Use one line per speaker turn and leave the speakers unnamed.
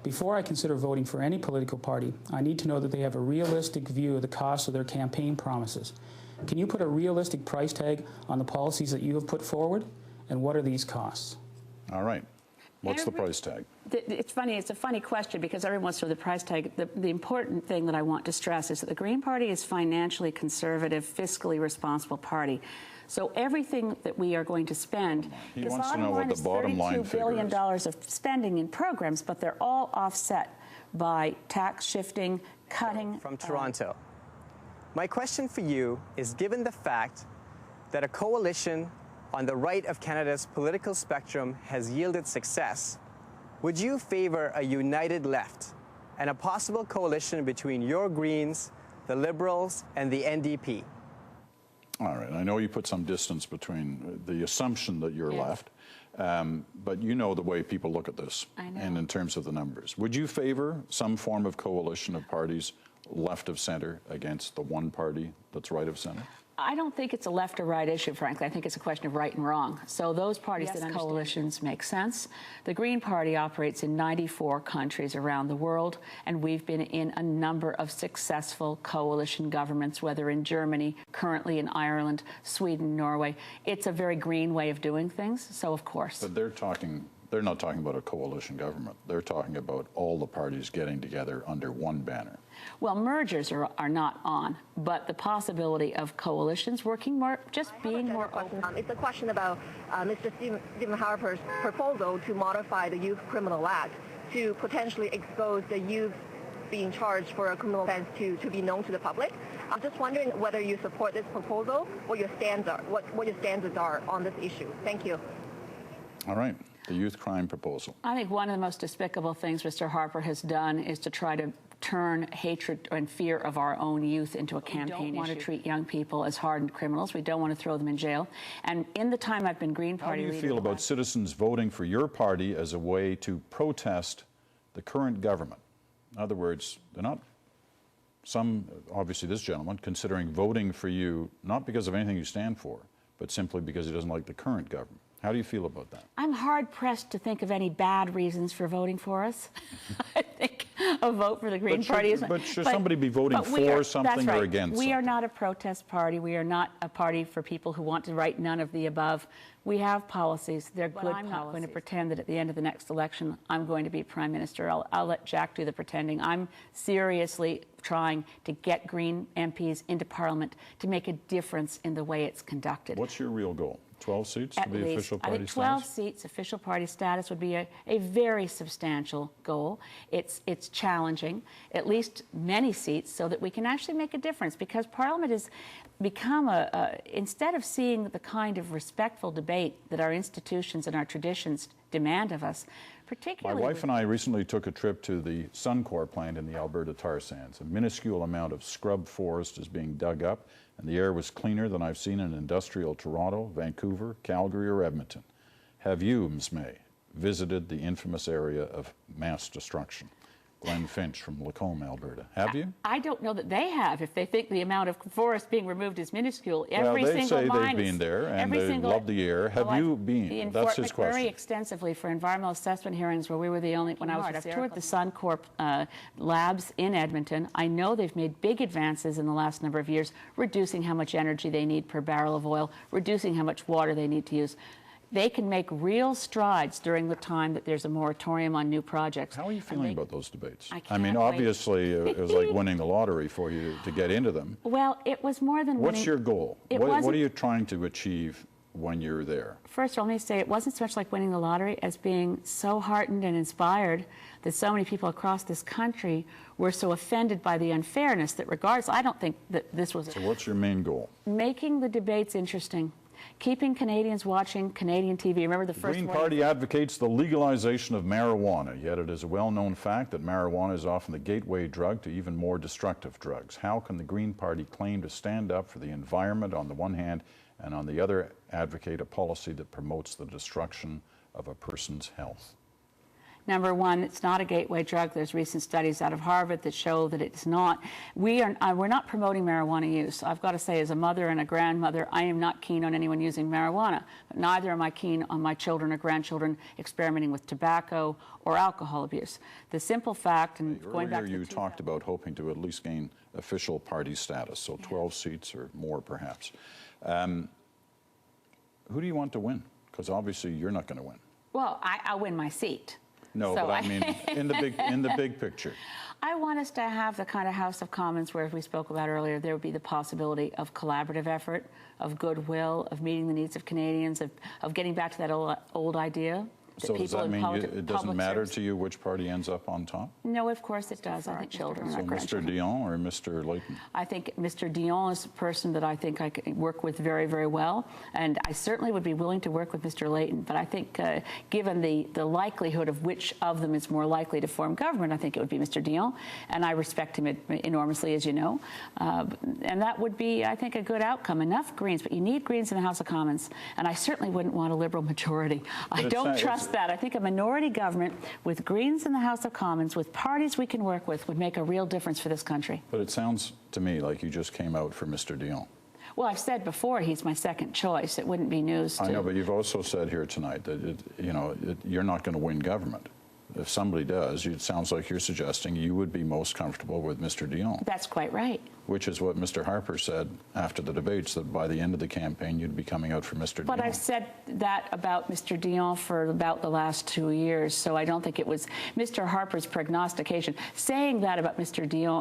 Before I consider voting for any political party, I need to know that they have a realistic view of the cost of their campaign promises. Can you put a realistic price tag on the policies that you have put forward? And what are these costs?
All right. What's the price tag?
It's funny. It's a funny question because everyone wants to know the price tag. The important thing that I want to stress is that the Green Party is financially conservative, fiscally responsible party. So everything that we are going to spend,
he wants to know what the bottom line figure is. $32 billion
of spending in programs, but they're all offset by tax shifting, cutting.
From Toronto. My question for you is, given the fact that a coalition on the right of Canada's political spectrum has yielded success, would you favor a united left and a possible coalition between your Greens, the Liberals, and the NDP?
All right. I know you put some distance between the assumption that you're left, but you know the way people look at this.
I know.
And in terms of the numbers. Would you favor some form of coalition of parties left of center against the one party that's right of center?
I don't think it's a left or right issue, frankly. I think it's a question of right and wrong. So those parties that understand coalitions make sense. The Green Party operates in 94 countries around the world, and we've been in a number of successful coalition governments, whether in Germany, currently in Ireland, Sweden, Norway. It's a very green way of doing things, so of course.
But they're not talking about a coalition government. They're talking about all the parties getting together under one banner.
Well, mergers are not on, but the possibility of coalitions working more, just being more open.
It's a question about Mr. Stephen Harper's proposal to modify the Youth Criminal Act to potentially expose the youth being charged for a criminal offense to be known to the public. I'm just wondering whether you support this proposal, what your stands are, what your stances are on this issue. Thank you.
All right. The youth crime proposal.
I think one of the most despicable things Mr. Harper has done is to try to turn hatred and fear of our own youth into a campaign issue. We don't want to treat young people as hardened criminals. We don't want to throw them in jail. And in the time I've been Green Party leader...
How do you feel about citizens voting for your party as a way to protest the current government? In other words, they're not... obviously this gentleman, considering voting for you, not because of anything you stand for, but simply because he doesn't like the current government. How do you feel about that?
I'm hard-pressed to think of any bad reasons for voting for us. I think a vote for the Green Party is...
But should somebody be voting for something or against something?
We are not a protest party. We are not a party for people who want to write none of the above. We have policies. They're good policies. I'm not going to pretend that at the end of the next election I'm going to be Prime Minister. I'll let Jack do the pretending. I'm seriously trying to get Green MPs into Parliament to make a difference in the way it's conducted.
What's your real goal? 12 seats to be official party status?
I think 12 seats, official party status, would be a very substantial goal. It's challenging, at least many seats, so that we can actually make a difference, because Parliament has become instead of seeing the kind of respectful debate that our institutions and our traditions demand of us, particularly...
My wife and I recently took a trip to the Suncor plant in the Alberta tar sands. A minuscule amount of scrub forest is being dug up, and the air was cleaner than I've seen in industrial Toronto, Vancouver, Calgary, or Edmonton. Have you, Ms. May, visited the infamous area of mass destruction? Glenn Finch from Lacombe, Alberta. Have you?
I don't know that they have, if they think the amount of forest being removed is minuscule.
Well, they say they've been there and they love the air. Have you been? That's his question.
Very extensively for environmental assessment hearings, where we were the only... When I was there, I've toured the Suncor labs in Edmonton. I know they've made big advances in the last number of years, reducing how much energy they need per barrel of oil, reducing how much water they need to use. They can make real strides during the time that there's a moratorium on new projects.
How are you feeling about those debates?
I
mean, obviously, it was like winning the lottery for you to get into them.
Well, it was more than winning.
What's your goal? What are you trying to achieve when you're there?
First of all, let me say it wasn't so much like winning the lottery as being so heartened and inspired that so many people across this country were so offended by the unfairness that regardless, I don't think that this was...
So what's your main goal?
Making the debates interesting. Keeping Canadians watching Canadian TV. Remember the first
Green Party advocates the legalization of marijuana, yet it is a well-known fact that marijuana is often the gateway drug to even more destructive drugs. How can the Green Party claim to stand up for the environment on the one hand and on the other advocate a policy that promotes the destruction of a person's health?
Number one, it's not a gateway drug. There's recent studies out of Harvard that show that it's not. We're not promoting marijuana use. I've got to say, as a mother and a grandmother, I am not keen on anyone using marijuana. But neither am I keen on my children or grandchildren experimenting with tobacco or alcohol abuse. The simple fact, and going back to
earlier you talked about hoping to at least gain official party status, so 12 seats or more perhaps. Who do you want to win? Because obviously you're not going to win.
Well, I'll win my seat.
No,
So
but I mean in the big picture.
I want us to have the kind of House of Commons where, as we spoke about earlier, there would be the possibility of collaborative effort, of goodwill, of meeting the needs of Canadians, of getting back to that old idea.
So does that mean it doesn't matter to you which party ends up on top?
No, of course it does. I think children and
So
our
Mr.
grandchildren.
Dion or Mr. Layton?
I think Mr. Dion is a person that I think I could work with very, very well, and I certainly would be willing to work with Mr. Layton. But I think, given the likelihood of which of them is more likely to form government, I think it would be Mr. Dion, and I respect him enormously, as you know. And that would be, I think, a good outcome. Enough Greens, but you need Greens in the House of Commons, and I certainly wouldn't want a Liberal majority. I don't trust that. I think a minority government with Greens in the House of Commons, with parties we can work with, would make a real difference for this country.
But it sounds to me like you just came out for Mr. Dion.
Well, I've said before he's my second choice. It wouldn't be news to...
I know, but you've also said here tonight that you're not going to win government. If somebody does, it sounds like you're suggesting you would be most comfortable with Mr. Dion.
That's quite right.
Which is what Mr. Harper said after the debates, that by the end of the campaign you'd be coming out for Mr. Dion.
But I've said that about Mr. Dion for about the last 2 years, so I don't think it was Mr. Harper's prognostication. Saying that about Mr. Dion